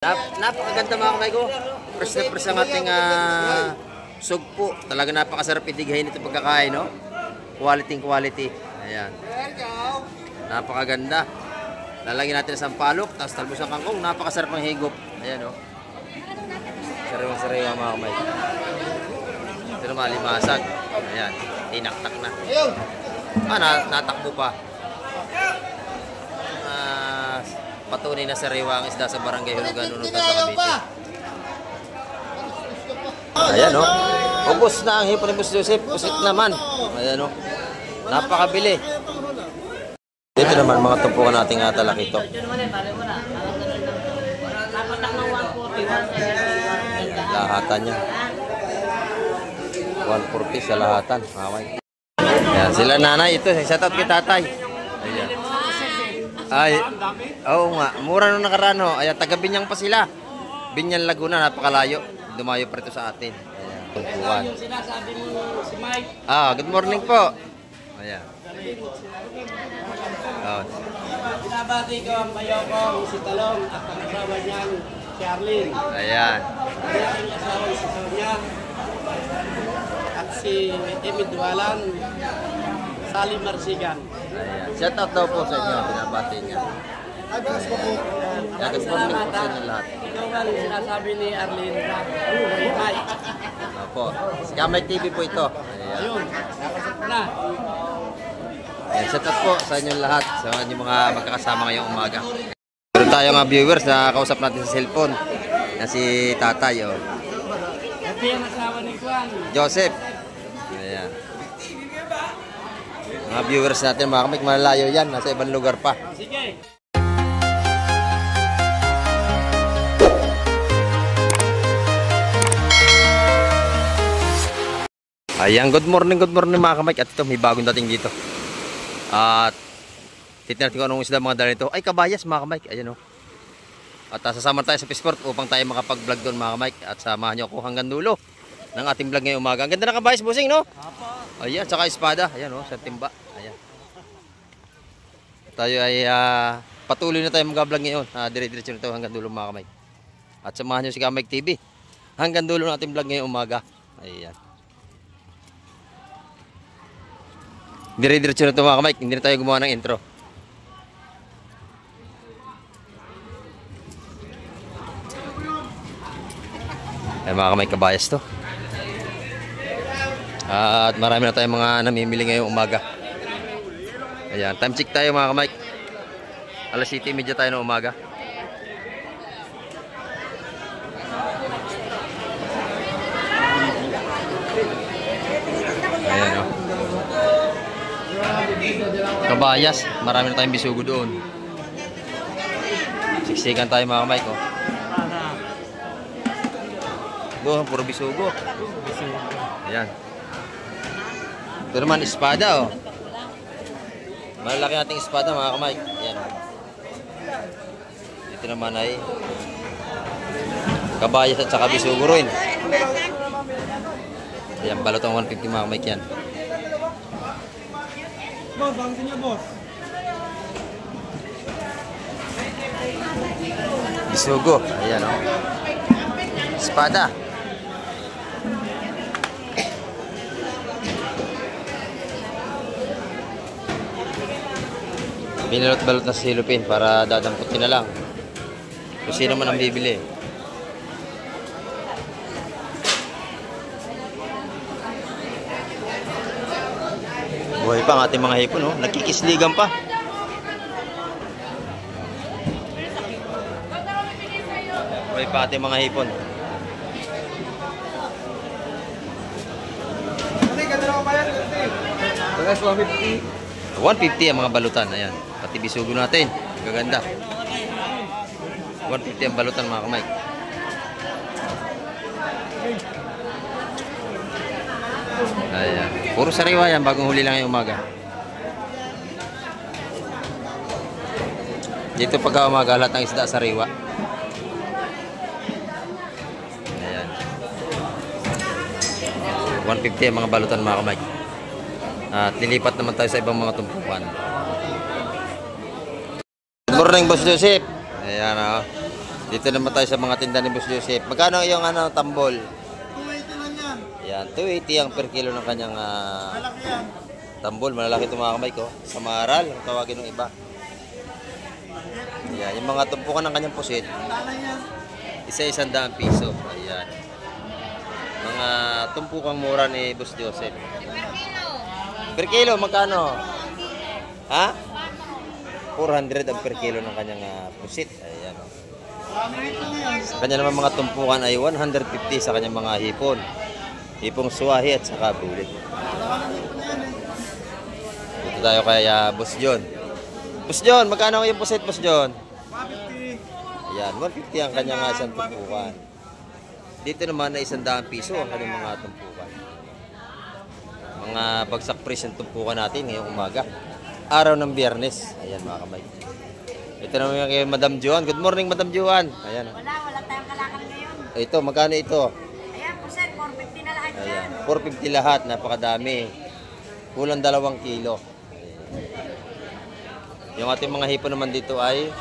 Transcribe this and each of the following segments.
Napakaganda mga kamay ko. Fresh na fresh ang ating sugpo. Talaga napakasarap itighayin ito pagkakain, no? Quality. Ayan. Napakaganda. Lalagyan natin sa sampalok, tapos talbos ng kangkong. Napakasarap ng higop. Ayan, no? Sariwa mga kamay. Ito naman, limasag. Ayan. Tinaktak na. Natakbo pa. Patunay na sariwa ang isda sa barangay Hulugan, Unutan sa Cavite. Ayan, no? Ubos na ang hipon ni Boss Joseph. Pusit naman. Ayan, no? Napakabili. Dito naman mga tumpukan nating talakito. Lahatan niya. 140 sa lahatan. Ayan, sila nanay. Ito, shoutout kay tatay. Ayan. Ay, oo nga. Mura nung nakaraan, ho. Ayan, taga Binyang pa sila. Binyang Laguna, napakalayo. Dumayo pa rito sa atin. Ayan, tumpukan. Yung sinasabi mo si Mike. Good morning po. Ayan. Binabati ko ang bayokong si Talong at ang asawa niyang si Arlene. Ayan. Ayan ang asawa si Sonia. At si Emi Dualan. Sally Marsigan. Ayan. Shout out daw po sa inyo. Binabati niya. Good morning po sa inyo lahat. Ikaw ang sinasabi ni Arlene. Mike. Opo. Si Kamay TV po ito. Ayan. Ayun. Nakasap na. Ayan. Shout out po sa inyo lahat. Sa inyong mga magkakasama ngayong umaga. Meron tayo mga viewers na kausap natin sa cellphone. Na si Tatay. Oh. Ito yung asawa ni Juan. Joseph. Ayan. Mga viewers natin, mga kamik, malalayo yan. Nasa ibang lugar pa. Sige. Ayan, good morning mga kamik. At ito, may bagong dating dito. At titignan ko anong isda mga dala nito. Ay, kabayas mga kamik. Ayan, o. At sasama tayo sa Pisport upang tayo makapag-vlog doon mga kamik. At samahan nyo ako hanggang dulo ng ating vlog ngayong umaga. Ang ganda ng kabayas, busing, no? Ayan, tsaka espada. Ayan, o, sa timba. Ayan. Tayo ay patuloy na tayo mag-vlog ngayon. Dire-diretso na tayo hanggang dulo mga kamik. At samahan nyo si Kamay TV hanggang dulo ng ating vlog ngayong umaga. Ayan. Dire-diretso na ito mga kamay. Hindi na tayo gumawa ng intro. Ay mga kamay, kabayas to. At marami na tayong mga namimili ngayong umaga. Ayan, time check tayo mga kamay. 7:30 tayo ng umaga. Ayan, o. Kabayas, marami na tayong bisugo doon. Siksikan tayo mga kamay ko. Doon, puro bisugo. Ayan. Ito naman, espada, oh. Malalaki nating espada mga kamay. Ayan. Ito naman ay kabayas at saka bisugo rin. Ayan, balot ang 150 mga kamay yan. Boss, bangsin niyo, boss. Bisugo. Ayan, oh. Espada. Binalot-balot na silupin para dadamputin na lang. Kung sino man ang bibili. Buhay pa ang ating mga hipon, oh. Nagkikisligan pa. Buhay pa ating mga hipon. Bagas 150. 150 ang mga balutan. Ayan. Pati bisugo natin. Gaganda. 150 ang balutan mga kamay. Ayan. Puro sariwa yan. Bagong huli lang yung umaga. Dito pagka umaga lahat ng isda sariwa. Ayan. 150 ang mga balutan mga kamay. At lilipat naman tayo sa ibang mga tumpukan. Good morning, Boss Joseph. Ayan, Dito naman tayo sa mga tinda ni Boss Joseph. Magkano yung tambol? 280 lang yan. Yan, 280 ang per kilo ng kanyang Malaki yan. tambol. Malalaki ito mga kamay ko. Samaral, ang tawagin ng iba. Yan, yung mga tumpukan ng kanyang pusit. Tanay yan. Isa-100 piso. Ayan. Mga tumpukang mura ni Boss Joseph. Per kilo, magkano? Ha? 400 ang per kilo ng kanyang pusit. Ayan. Sa kanya naman mga tumpukan ay 150 sa kanyang mga hipon. Hipong suwahi at saka bulit. Dito tayo kay Boss John. Boss John, magkano yung pusit, Boss John? 150. Ayan, 150 ang kanyang isang tumpukan. Dito naman ay 100 piso ang kanyang mga tumpukan. Mga bagsak price ng tumpukan natin ngayong umaga. Araw ng Biyernes. Ayan mga kamay. Ito naman kay Madam Joan. Good morning, Madam Joan. Ayan. Wala tayong kalakal ngayon. Ito, magkano ito? Ayan, percent, 450 na lahat Ayan, yan. 450 lahat. Napakadami. Kulang 2 kilo. Yung ating mga hipon naman dito ay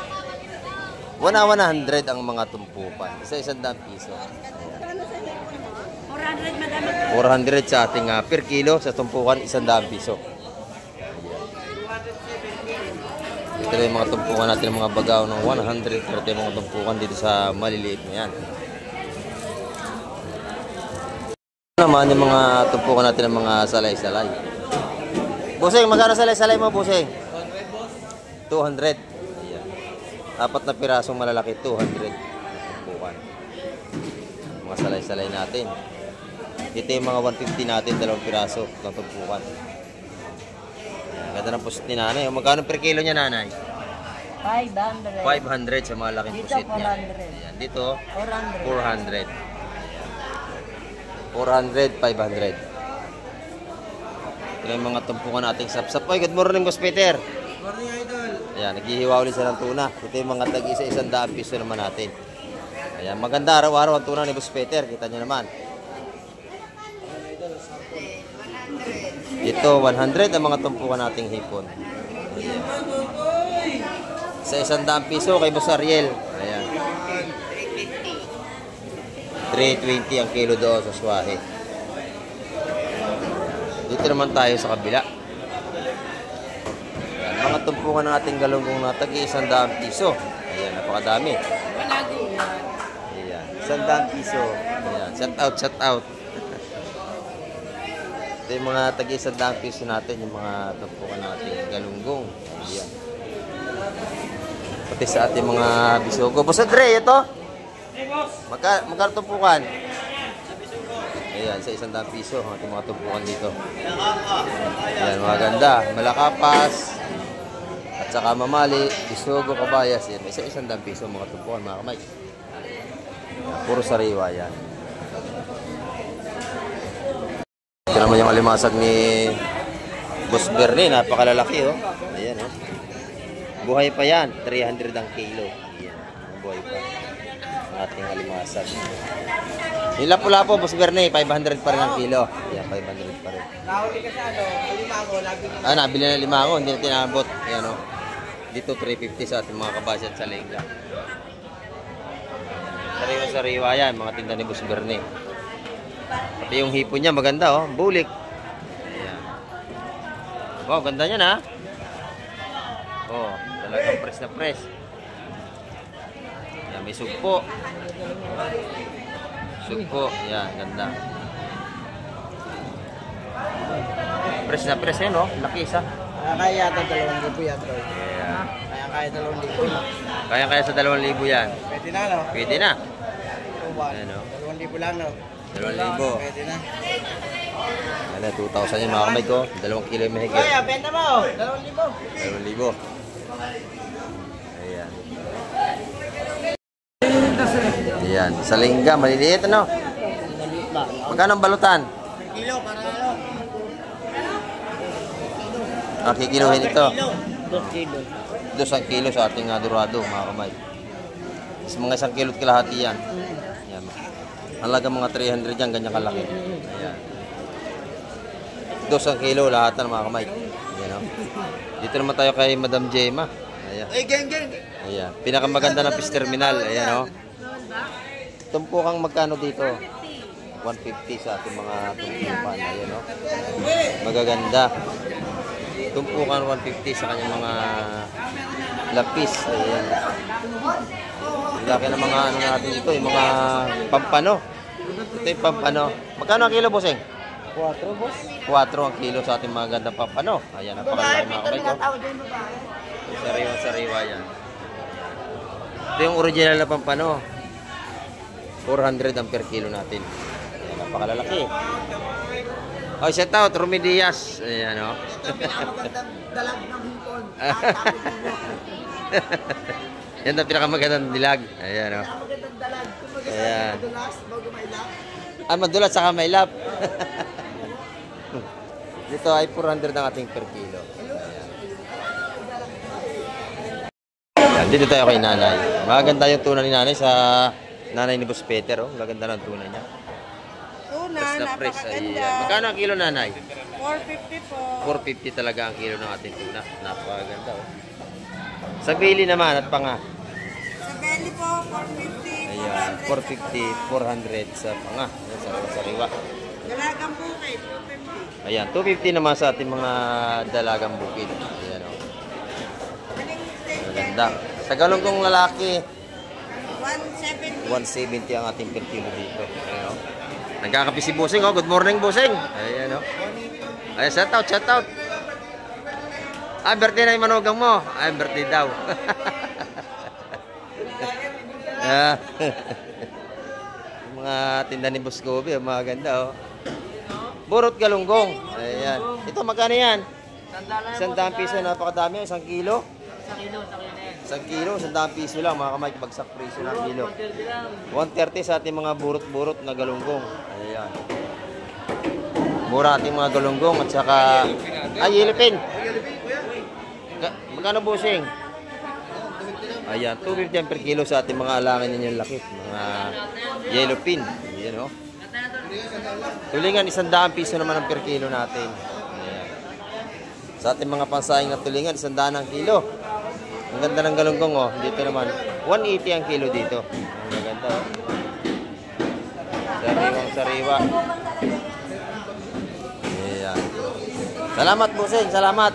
100 ang mga tumpukan. Isa-100 piso. 400 madami. 400 sa ating per kilo sa tumpukan, 100 piso. Ito yung mga tumpukan natin, mga bagaw ng 100. Ito yung mga tumpukan dito sa maliliit na yan. Ito naman yung mga tumpukan natin ng mga salay-salay. Buseng, magkano salay-salay mo, Buseng? 200. Ayan. 4 na pirasong malalaki, 200. Tumpukan. Mga salay-salay natin. Ito yung mga 150 natin, 2 piraso ng tumpukan. Ganda ng pusit ni nanay. O, magkano per kilo niya, nanay? 500. 500 sa mga laking Dito, pusit niya. 400. Ayan. Dito, 400. 400, 500. Ito yung mga tumpukan nating sapsap. Oy, good morning, Boss Peter. Morning, idol. Ayan, naghihiwa ulit siya ng tuna. Ito yung mga tag-isa, 100 piso naman natin. Ayan, maganda araw-araw ang tuna ni Boss Peter. Kita nyo naman. Ito, 100 ang mga tumpukan nating hipon. Ayan. Sa 100 piso kay Boss Ariel. Ayan. 320 ang kilo doon sa Swahe. Dito naman tayo sa kabila. Ayan, mga tumpukan ng ating galunggong na tagi 100 piso. Ayan, napakadami. Ayan, 100 piso. Ayan, shout out, shout out. Ito yung mga tagi 100 piso natin, yung mga tumpukan natin galunggong. Ayan. Pati sa ating mga bisogo. Boss Andre, ito? Magkano tumpukan? Ayan, sa 100 piso ang ating mga tumpukan dito. Ayan, maganda. Malakapas. At saka mamali, bisogo, kabayas. Ayan, isa 100 piso mga tumpukan, mga kamay. Puro sariwa yan. Ito naman yung alimasag ni Boss Bernie. Napakalalaki, oh. Ayan, oh. Buhay pa yan. 300 ang kilo. Ayan, buhay pa. Ating alimasag. Yung lapu-lapo, Boss Bernie, 500 pa rin ang kilo. Ayan, 500 pa rin. Nahuli ka sa limango, lagi na. Ah, nabili na limango, hindi na tinabot. Ayan, o. Dito, 350 sa ating mga kabasyat sa Lengga. Sariwa-sariwa yan, mga tinda ni Boss Bernie. Pati yung hipon niya, maganda, oh. Bulik. Ayan. Wow, ganda niyan, ha? Oh, talagang press na press. Ayan, may sugpo. Sugpo, yan, ganda. Press na press eh, no? Laki isa. Kaya yata 2,000 yan, bro. Yeah. Kaya 2,000. Kaya sa 2,000 yan. Pwede na, no? Pwede na. Ayan, Ayan, no? 2,000 lang, no? 2,000. Pwede na. Ano, 2,000 yan mga kamay ko. 2 kilo yung mahigit. Kaya, benta mo. 2,000. 2,000. Ayan. Ayan. Sa Lengga, maliliit ano? Magkano ang balutan? Kilo, para ano? Ah, kikiluhin ito. 2 kilo. 2 kilo sa ating dorado mga kamay. Sa mga 1 kilo at kalahati yan. Ayan. Halaga mga 300 yan, ganyan kalaki. Ayan. 2 kilo lahat na mga kamay. Ayan, oh. Dito naman tayo kay Madam Jema. Ayan. Ay, geng. Ayan. Pinakamaganda ng fish terminal. Ayan, oh. Tumpukang magkano dito? 150 sa ating mga tumpukan. Ayan, no? Magaganda. Tumpukan 150 sa kanyang mga lapis. Ayan. Laki ng mga ano natin dito, yung mga pampano. Ito yung pampano. Magkano ang kilo, bossing? 4, boss. 4 ang kilo sa ating mga gandang pampano. Ayan, napakalaki mga kamay ko. Sariwa-sariwa yan. Ito yung original na pampano. 400 ang per kilo natin. Ayan, napakalalaki. Oh, shout out, Rumi Diaz. Ayan, o. Dalag ng hipon. Yan ang pinakamagandang dilag. Ayan, o. Magandang dalag. Kung Ayan. madulas, bago may lap. Madulas saka may lap. Dito ay 400 ang ating per kilo. Ayan, dito tayo kay nanay. Maganda yung tuna ni nanay sa nanay ni Boss Peter. Oh. Maganda ng tuna niya. Tuna, Fresh na fresh. napakaganda. Ayan. Magkano ang kilo, nanay? 450 po. 450 talaga ang kilo ng ating tuna. Napakaganda. Oh. Sa bili naman at panga. Sa belly po, 450. Ayan, 450, 400 sa panga. Ayan, sa sariwa. Dalagang bukid, 250. Ayan, 250 naman sa ating mga dalagang bukid. Ayan, oh. Maganda. Sa galunggong lalaki, 170. 170 ang ating per kilo dito. Ayan, oh. Nagkakapi si Busing, oh. Good morning, Busing. Ayan, oh. Ayan, shout out, shout out. Ah, birthday na yung manugang mo. Ay, birthday daw. Ah. Yung mga tinda ni Boss Kobe, mga ganda, oh. Burot galunggong. Ayan. Ito, magkano yan? 100 piso, napakadami. 1 kilo? 1 kilo, 100 piso lang, mga kamay, bagsak presyo ng kilo. 130 sa ating mga burot-burot na galunggong. Ayan. Mura ating mga galunggong at saka... Ay, yelipin. Magkano, Busing? Ayan, 250 per kilo sa ating mga alangan ninyong laki. Mga yellow pin. Ayan, oh. Tulingan, 100 piso naman ang per kilo natin. Ayan. Sa ating mga pansahing na tulingan, 100 ang kilo. Ang ganda ng galunggong, oh. Dito naman, 180 ang kilo dito. Ang ganda, oh. Sariwang sariwa. Ayan. Salamat, Busing. Salamat.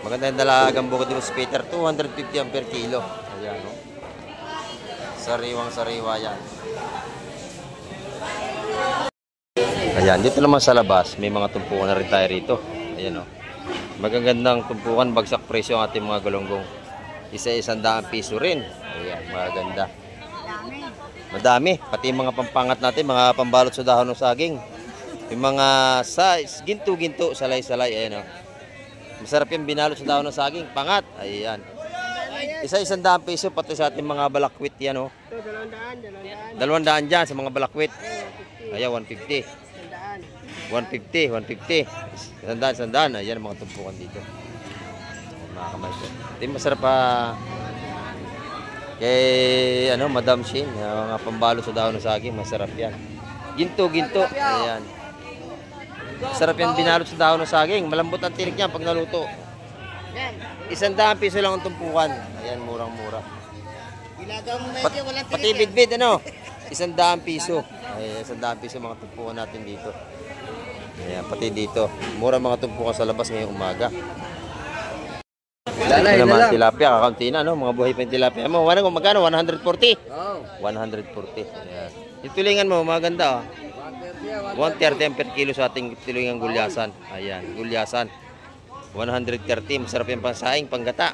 Maganda yung dalagang bukod ni Boss Peter. 250 ang per kilo. Ayan, oh. Sariwang sariwa yan. Ayan, dito naman sa labas, may mga tumpukan na rin tayo rito. Ayan, oh. Magagandang tumpukan, bagsak presyo ang ating mga galunggong. Isa-100 piso rin. Ayan, maganda. Madami. Pati yung mga pampangat natin, mga pambalot sa dahon ng saging. Yung mga size, ginto-ginto, salay-salay. Ayan, oh. Masarap yung binalot sa dahon ng saging. Pangat. Ayan. Isa-100 piso, pati sa ating mga balakwit yan, oh. 200 dyan sa mga balakwit. Ayan, 150. 150, 150. 100. Ayan ang mga tumpukan dito. Mga kamay ko. Ito yung masarap pa kay ano, Madam Shin. Mga pambalo sa dahon ng saging. Masarap yan. Ginto. Ayan. Masarap yan binalot sa dahon ng saging. Malambot ang tinik niya pag naluto. 100 piso lang ang tumpukan. Ayan, murang-mura. Pati bidbid, ano? 100 piso. Ayan, 100 piso mga tumpukan natin dito. Ayan, pati dito. Mura mga tumpukan sa labas ngayong umaga. Ito naman, tilapia, kakaunti na, no? Mga buhay pa yung tilapia mo. Magkano? 140? Oo. 140. Ayan. Yung tulingan mo, maganda, oh. 130 per kilo sa ating tulingan gulyasan. Ayan, gulyasan. 130. Masarap yung pansaing, panggata.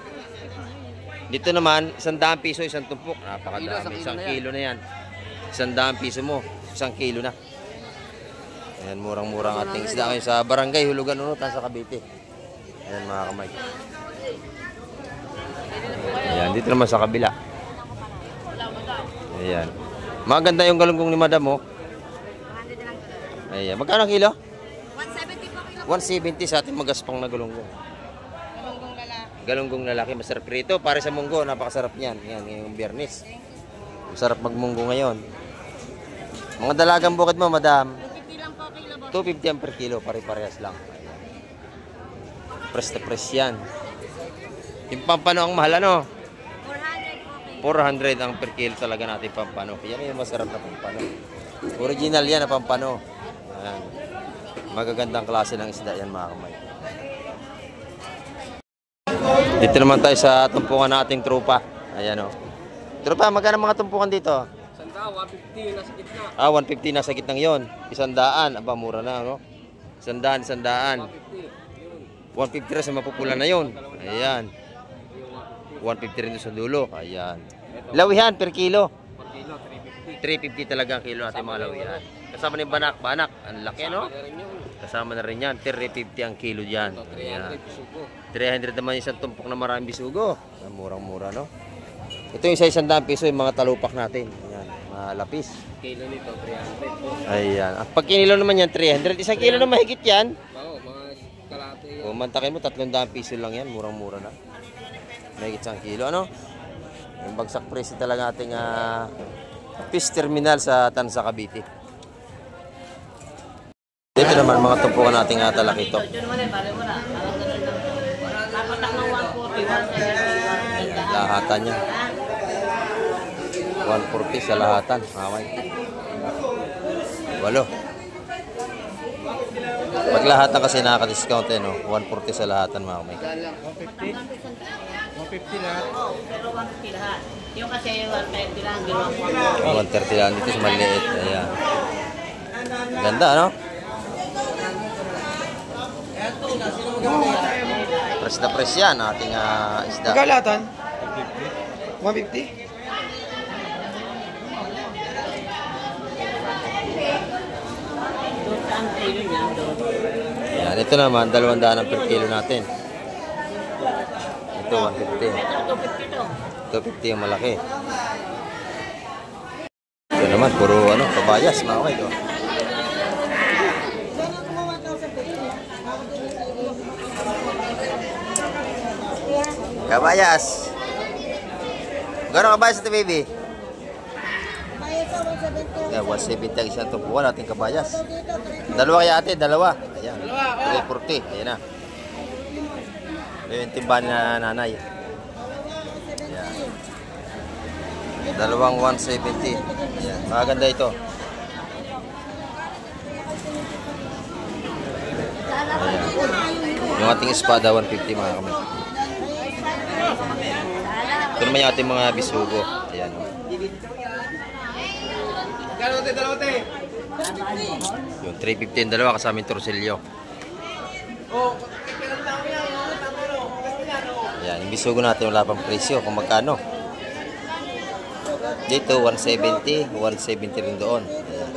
Dito naman, 100 piso, isang tumpok. Napakadami. 1 kilo na yan. 100 piso mo, 1 kilo na. Ayan, murang-murang ating isda ngayon sa barangay Hulugan Unutan sa Cavite. Ayan, mga kamay. Ayan, dito naman sa kabila. Ayan. Maganda yung galunggong ni Madam, oh. Ayan, magkano kilo? 170 po kilo. 170 sa ating magaspang na galunggong. Galunggong lalaki. Galunggong lalaki, masarap rito. Para sa munggo, napakasarap niyan. Yan, ngayong Biyernes. Masarap magmunggo ngayon. Mga dalagang bukid mo, Madam. 250 lang po kilo, boss. 250 ang per kilo, pare-parehas lang. Ayan. Press na press yan. Yung pampano ang mahal, ano? 400 ang per kilo talaga natin pampano. Yan yung masarap na pampano. Original yan na pampano. Ayan. Magagandang klase ng isda yan mga kamay. Dito naman tayo sa tumpukan nating tropa. Ayan o. Tropa, magkano mga tumpukan dito? 150 nasa gitna. 150 nasa gitnang yon. 100. Aba, mura na, no? 100. 150 rin sa mapupula na yon. Ayan. 150 rin sa dulo. Ayan. Lawihan per kilo. Per kilo, 350 350. talaga ang kilo natin mga lawihan. Kasama ni banak. Ang laki, no? Kasama na rin yan. 350 ang kilo dyan. Ayan. 300 naman isang tumpok na maraming bisugo. Murang-mura, no? Ito yung sa 100 piso yung mga talupak natin. Ayan. Mga lapis. Kilo nito, 300. Ayan. At pag kinilo naman yan, 300. Isang kilo na mahigit yan. Oo, mga kalate yan. O, mantakin mo, 300 piso lang yan. Murang-mura na. Mahigit isang kilo, ano? Yung bagsak presyo talaga ating fish terminal sa Tansa, Cavite. Dito naman mga tumpukan nating talakito. Lahatan niya. 140 sa lahatan. Mamay. 8. Pag lahatan kasi nakaka-discount no? 140 sa lahatan mga kamay. 150 lahat. Oo, pero 150 lahat. Yung kasi 130 lang, ginawa ko. 130 lang dito sa maliit. Ayan. Ganda, no? Press na press yan ating isda. Galatan? 150? Doon saan kilo niya, doon. Ayan, ito naman, 200 ang per kilo natin. Ito, 150. Ito, 250 to. 250 yung malaki. Ito naman, puro kabayas, mga kamay. Ito. Kabayas. Gano'ng kabayas ito, baby? Yeah, 170 ang isang tumpuan natin kabayas. Dalawa kaya ate, dalawa. Ayan. 340. Ayan na. Yung timba na nanay. Ayan. Dalawang 170. Ayan. Maganda ito. Ayan. Yung ating espada, 150 mga kamay. Ito naman yung ating mga bisugo. Ayan. Dalawa. Yung 350 yung dalawa kasama yung torsilyo. Ayan, yung bisugo natin wala pang presyo kung magkano. Dito 170, 170 rin doon. Ayan.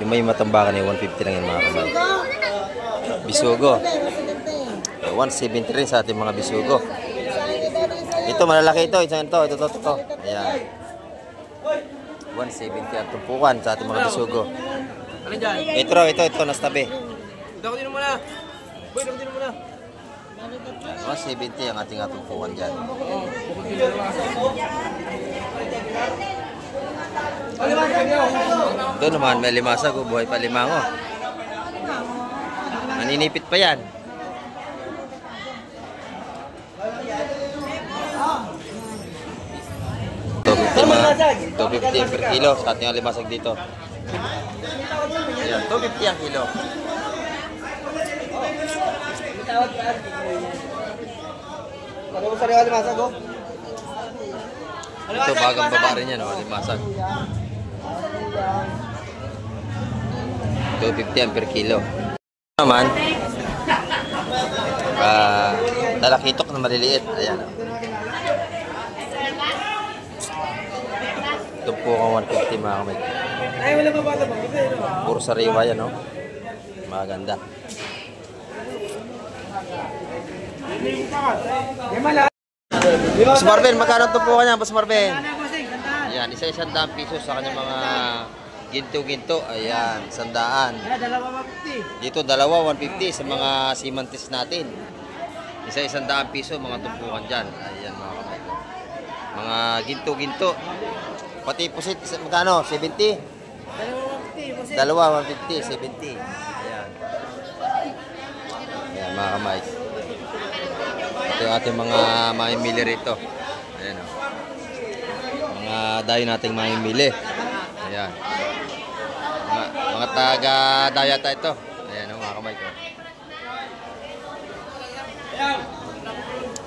Yung may matambakan yung 150 lang yung mga kamay. Bisugo. 170 rin sa ating mga bisugo. Ito malalaki ito, ito. Ayan. 170 ang tumpukan sa ating mga bisugo. Ano dyan? Ito, nasa tabi. Dakutin mo muna. Boy, dakutin mo muna. 170 ang ating tumpukan dyan. Ito naman, may limasag, buhay pa limango. Maninipit pa yan. $250 per kilo sa ating limasag dito. Ayan, $250 ang kilo. Ito bagang baba rin yan, limasag. $250 ang per kilo. Naman, talakitok na maliliit. Ayan. Ito po ang 150 mga kamay. Ay, wala pa bata ba? Puro sariwa yan, no? Maganda. Boss Marvin, magkano ito po kanya, Boss Marvin? Ayan, isa-100 piso sa kanyang mga ginto-ginto. Ayan, 100. Dalawa 150. Dito, dalawa, 150 sa mga simantis natin. Isa-100 piso, mga tumpukan dyan. Ayan, mga kamay. Mga ginto-ginto. Pati pusit, magkano? 70? Dalawa, 150, 70. Ayan. Ayan, mga kamay. Ito yung ating mga mamimili rito. Ayan o. Mga dayo nating mamimili. Ayan. Mga taga-dayata ito. Ayan o, mga kamay ko.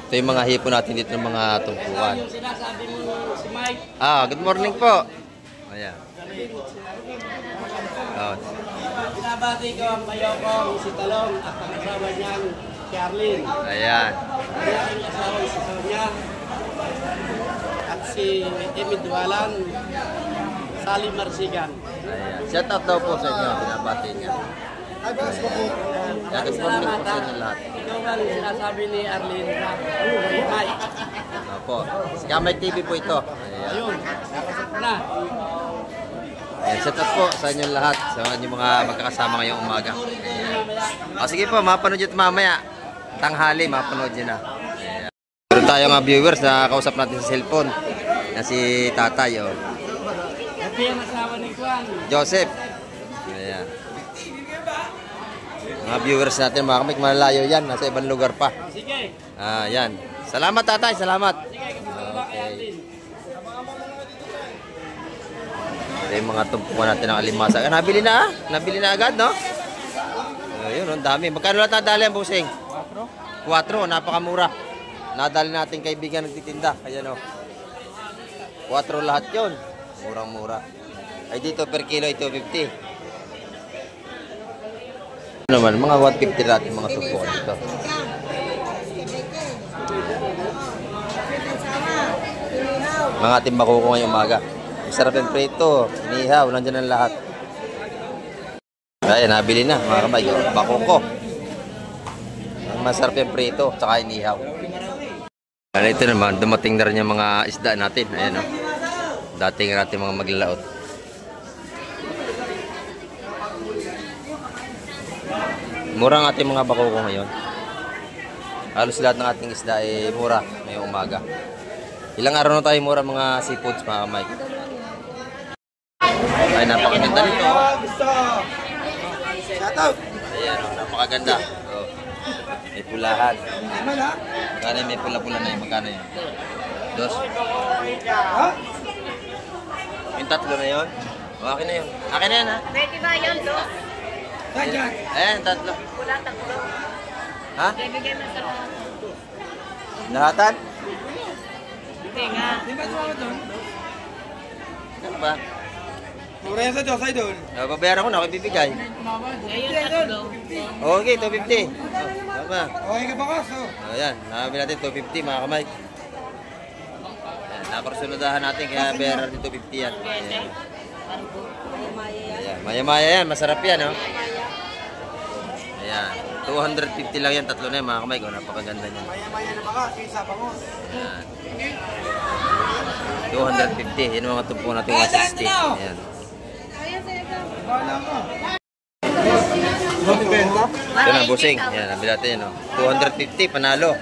Ito yung mga hipo natin dito ng mga tumpuan. Yung sinasabi mo si Mike. Good morning po. Ayan. Binabati ko ang bayokong si Talong at ang asawa niyang si Arlene. Ayan. Ang aking asawa si Sonia. At si Emid Walan. Sally Marsigan. Ayan. Shout out daw po sa inyo. Binabati niya. Good morning po sa inyo lahat. Ikaw nga yung sinasabi ni Arlene. Mike. Opo. Si Kamay TV po ito. Ayan. Ayun. Nakasap ko na. Ayan. Shout out po sa inyo lahat. Sa inyong mga magkakasama ngayong umaga. Ayan. Sige po, mapanood nyo ito mamaya. Tanghali, mapanood nyo na. Ayan. Meron tayo nga viewers na kausap natin sa cellphone. Na si Tatay. Oh. Ito yung asawa ni Juan. Joseph. Ayan. Mga viewers natin, mga kamik, malalayo yan. Nasa ibang lugar pa. Sige. Ayan. Salamat, Tatay. Salamat. Sige, kamusta na kay Arlene? Ito yung mga tumpukan natin ng alimasa. Nabili na Nabili na agad, no? Ayun, ang dami. Magkano lahat nadali ang busing? 4. 4, napakamura. Nadali natin kaibigan nagtitinda. Ayan, o. 4 lahat yun. Murang-mura. Ay, dito per kilo ay 250. Ano naman, mga 150 natin mga tumpukan dito. Mga ating bakuko ngayong umaga. Masarap yung prito, inihaw, nandiyan ang lahat. Ayan, nabili na mga kamay. Bakuko. Ang masarap yung prito, tsaka inihaw. Ayan, ito naman, dumating na rin yung mga isda natin. Ayan, o. Dating natin mga maglalaot. Mura ang ating mga bakuko ngayon. Halos lahat ng ating isda ay mura ngayong umaga. Ilang araw na tayo mura mga seafoods mga kamay. Ay, napakaganda nito. Ayan, napakaganda. Oh. May pulahan. Magkano may pula-pula na yun? Magkano yun? 2. Yung 3 na yun? O, akin na yun. Akin na yun, ha? Pwede ba yun, do? Ayan, 3. Wala, 3. Ha? Bibigay mo sa Lahatan? Hindi nga. Ano ba? Mura yan sa Diyos, idol. Babayaran ko na, ako ibibigay. Ngayon, 3. Okay, 250. Oh, tama. Okay ka ba kaso? Ayan, nakabili natin 250 mga kamay. Ayan, naparusunadahan natin kaya bayaran natin 250 yan. Ayan. Ayan, maya-maya yan, masarap yan, oh. Ayan, 250 lang yan, 3 na yan mga kamay ko, napakaganda niyan. Maya-maya na baka, isa pa mo. Ayan. 250, yun ang mga tumpo natin 160. Ayan. Bala ka. Ito na, busing. Ayan, nabili natin yun, oh. 250, panalo.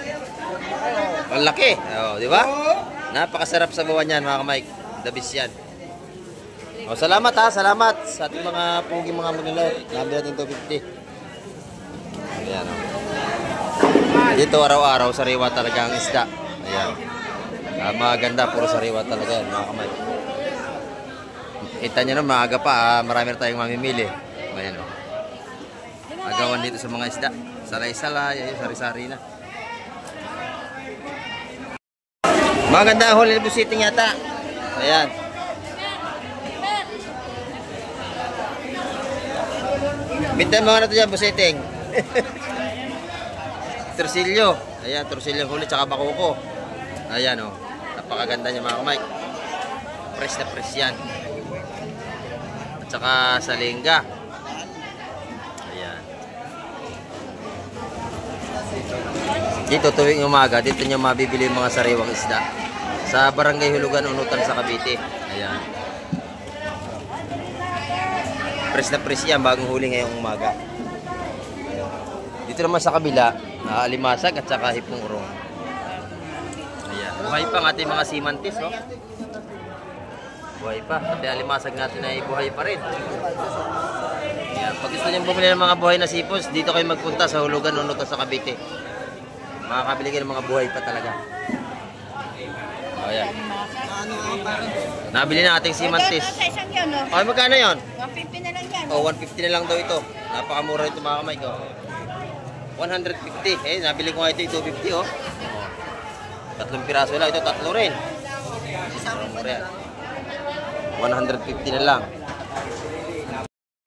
Ang laki, oh, di ba? Napakasarap sa buwan yan mga kamay. The best yan. Oh, salamat ha, salamat sa ating mga pugi mga manila. Nabili natin 250. Ayan, oh. Dito araw-araw sariwa talaga ang isda. Ayan. Maganda, puro sariwa talaga yan mga kamay. Kita nyo na, maaga pa, marami na tayong mamimili. Ayan, oh. Agawan dito sa mga isda. Salay-salay, ayun, sari-sari na. Maganda ang huli na busiting yata. Ayan. Bintan mga na ito dyan, busiting. Torsilyo. Ayan, torsilyo huli, tsaka bakuko. Ayan, oh. Napakaganda niya mga kamay. Fresh na fresh yan. At saka salingga. Ayan. Dito tuwing umaga, dito nyo mabibili yung mga sariwang isda. Sa Barangay Hulugan, Unutan sa Cavite. Ayan. Fresh na fresh yan, bagong huli ngayong umaga. Dito naman sa kabila, alimasag at saka hipong urong. Ayan. Buhay pa ang ating mga simantis, oh. Buhay pa. Pati alimasag natin ay buhay pa rin. Ayan. Pag gusto nyo bumili ng mga buhay na sipos, dito kayo magpunta sa Hulugan, Unutan sa Cavite. Makakabili kayo ng mga buhay pa talaga. O, yan. Nabili na ating simantis. Sa isang yun, no? Okay, magkano yun? 150 na lang yan. O, 150 na lang daw ito. Napakamura ito mga kamay ko. 150. Eh, nabili ko nga ito, 250 oh. Tatlong piraso lang. Ito, tatlo rin. Mura yan. 150 na lang.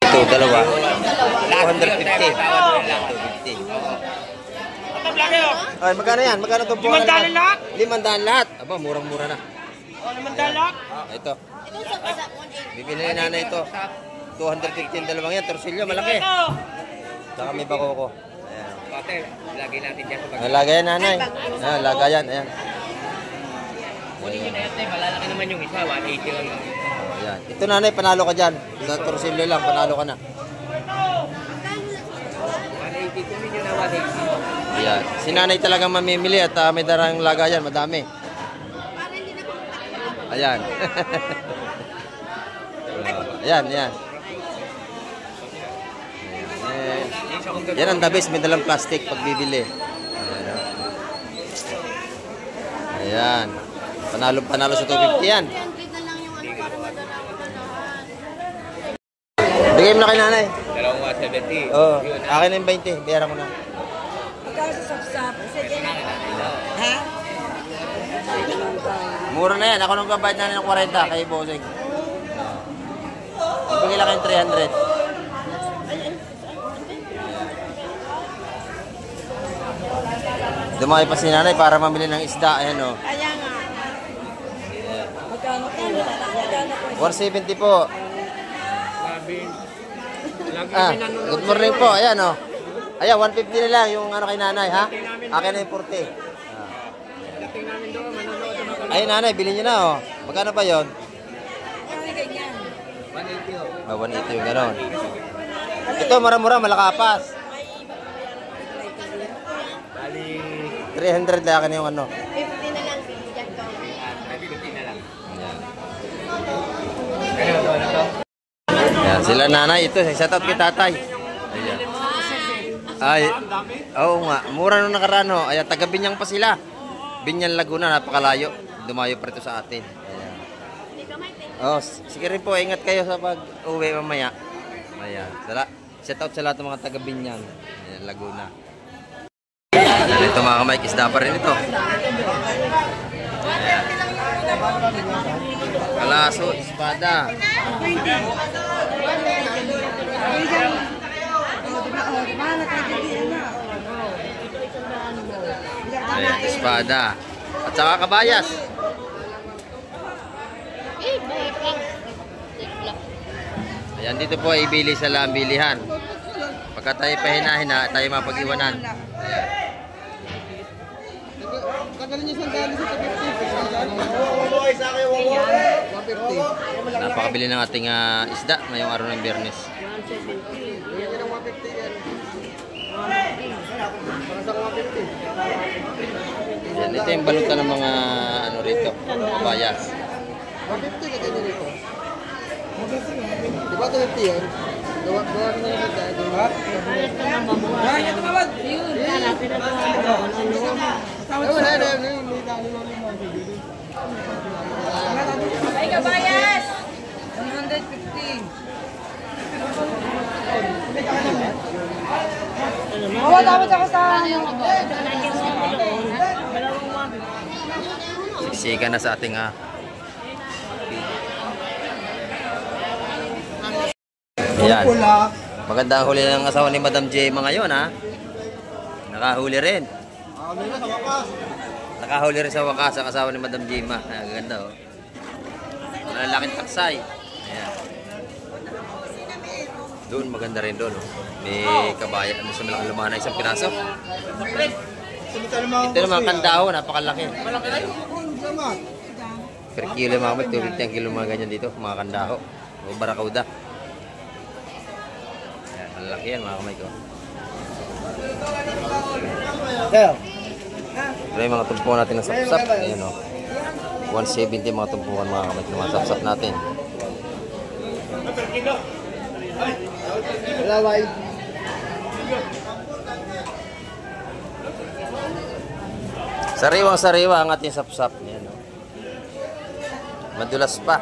Ito, dalawa. 250. 250. Ay, magkano yan? Magkano ito po? 500 lahat? 500 lahat? Aba, murang-mura na. O, naman dalak. Ito. Bibili ni nanay ito. 250 yung dalawang yan. Torsilyo, malaki. Saka may bako ko. Ayan. Pate, lagay natin dyan sa Ayan, lagay yan, nanay. Ayan, lagay yan. Ayan. Kunin nyo na yan, tay. Malalaki naman yung isa. 180 lang yun. Ayan. Ito, nanay, panalo ka dyan. Sa torsilyo lang, panalo ka na. 180. Kunin nyo na 180. Ayan. Si nanay talagang mamimili at may darang lagayan. Madami. Ayan. Ayan, ayan. Yan ang the best. May dalang plastic pag bibili. Ayan. Panalo sa 250 yan. Bigay mo na kay nanay. Dalawang 170. Oo. Akin na yung 20. Bayaran ko na. Ha? Mura na yan. Ako nung kabayad na ng 40 kay Bosing. Ibigay lang kayong 300. Dumaki pa si nanay para mamili ng isda. Ayan o. Kaya nga. Magkano po? 170 po. Good morning po. Ayan o. Ayan, 150 na lang yung ano kay nanay, ha? Akin na yung 40. Ayun, nanay, bilhin nyo na, oh. Magkano ba yun? 180. Ah, 180 yung gano'n. Ito, mura-mura, malakapas. 300 na akin yung ano. 50 na lang. Diyan ko. 50 na lang. Ayan, sila nanay. Ito, shoutout kay tatay. Ayan. Ay, oo nga. Mura nung nakaraan, oh. Ayan, taga Binyang pa sila. Binyan, Laguna, napakalayo. Dumayo pa rito sa atin. Ayan. Oh, sige rin po, ingat kayo sa pag-uwi mamaya. Ayan. Shoutout sa lahat ng mga taga Binyang. Ayan, Laguna. Ayan, ito mga kamay, isda pa rin ito. Ayan. Kalaso, espada. Ayan, espada. At saka kabayas. Ayan, dito po ay ibili sa lambilihan. Pagka tayo pahina-hina, tayo mapag-iwanan. Ayan. Napakabili ng ating isda ngayong araw ng Biyernes. Yan, ito yung balutan ng mga ano rito, bayas. 150 ka ganyan ito. Diba 250 yan? Gawa na lang sa dahil. Ha? Kaya tumawad! Ay, kabayas! 150. Oo, dapat ako sa... Siksika na sa ating Ayan. Magandang huli ng asawa ni Madam J ngayon, ha? Nakahuli rin. Nakahuli rin sa wakas ang asawa ni Madam J. Ganda, oh. Malalaking taksay. Ayan. Doon, maganda rin doon, oh. May kabayan. Ano sa malaking lumana, isang piraso. Ito naman, kandaho, napakalaki. Per kilo, mga kamay, 250 ang kilo mga ganyan dito, mga kandaho. O barakauda. Ayan, malaki yan, mga kamay ko. Ito yung mga tumpukan natin ng sapsap. Ayan, o. 170 mga tumpukan, mga kamay, ng mga sapsap natin. Sariwang sariwa ang ating sapsap. Yan, oh. Madulas pa.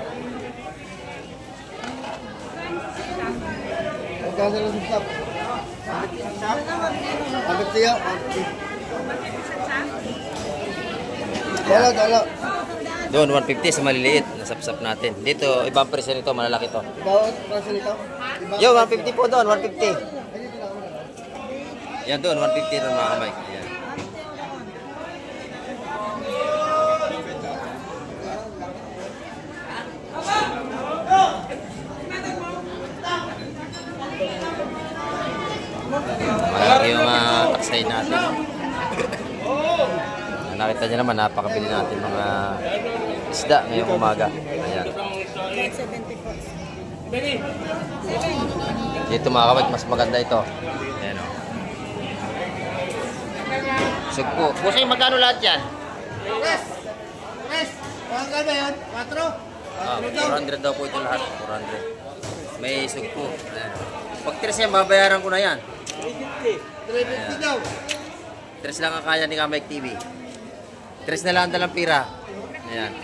Magkano lang sa sap? Agad siya. Dala. Doon, 150 sa maliliit na sapsap natin. Dito, ibang presyo nito, malalaki to. Bawat presyo nito? Yo, 150 po doon, 150. Yan doon, 150 doon mga kamay. Ayan. Malaki yung taksay natin. Nakita nyo naman, napakabili natin mga isda ngayong umaga. Ayan. Dito mga kamay, mas maganda ito. Ayan o. Sugpo. Pusay, magkano lahat yan? Magkano yan? 4? 400 daw po ito lahat. 400. May sugpo. Ayan. Pag 3 yan, babayaran ko na yan. 350 daw. 3 lang ang kaya ni Kamay TV. 3 na lang ang dalang pira. Ayan.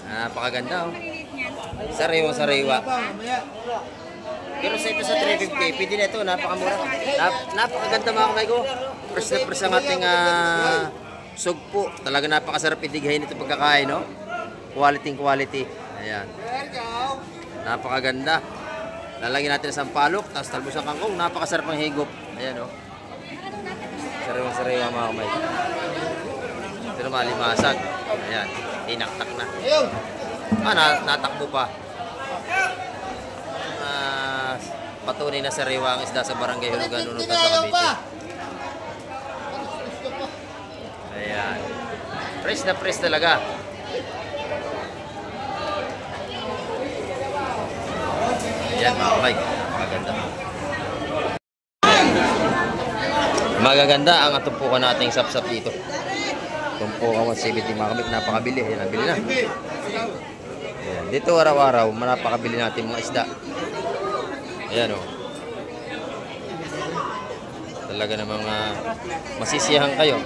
Napakaganda oh. Sariwang sariwa. Pero sa ito sa 350, pwede na ito. Napakamura. Napakaganda mga kamay ko. Fresh na fresh ang ating sugpo. Talaga napakasarap idighayin ito pagkakain, no? Quality. Ayan. Napakaganda. Lalagyan natin sa sampalok, tapos talbos ng kangkong. Napakasarap ang higop. Ayan, no? Sariwang sariwa mga kamay. Ito naman, limasag. Ayan, tinaktak na. Natakbo pa. Patunay na sariwa ang isda sa barangay Hulugan, Nunutan sa Cavite. Ayan. Fresh na fresh talaga. Ayan mga kamay. Maganda. Magaganda ang atumpukan nating sapsap dito. Tumpukan 170 mga kamay. Napakabili. Ayan, nabili na. Ayan. Dito araw-araw, napakabili natin mga isda. Ayan o. Talaga namang masisiyahan kayo.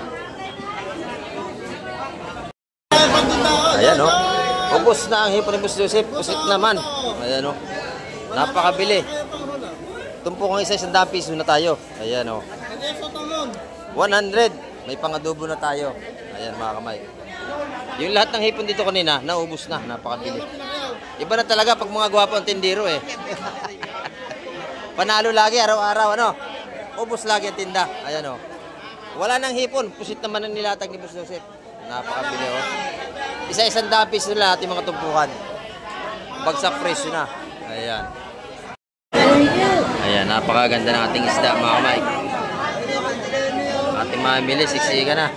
Ayan o. Ubus na ang hipon ni Boss Joseph. Pusit naman. Ayan o. Napakabili. Tumpok ang isa, 100 piso na tayo. Ayan o. 100. May pangadobo na tayo. Ayan mga kamay. Yung lahat ng hipon dito kanina, naubos na. Napakabili. Iba na talaga pag mga gwapo ang tindero eh. Panalo lagi, araw-araw, ano? Ubos lagi ang tinda. Ayan o. Wala nang hipon. Pusit naman ang nilatag ni Boss Joseph. Napakabili o. Isa-100 piso na ating mga tumpukan. Bagsak presyo na. Ayan. Ayan, napakaganda ng ating isda mga kamay. Ating mamili, siksikan na.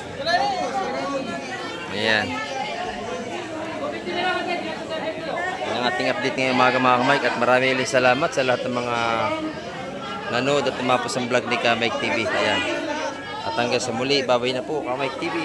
Ayan. Yan ang ating update ngayong umaga mga kamay. At maraming salamat sa lahat ng mga nanood at tumapos ang vlog ni Kamay TV. Ayan. At hanggang sa muli, babay na po Kamay TV.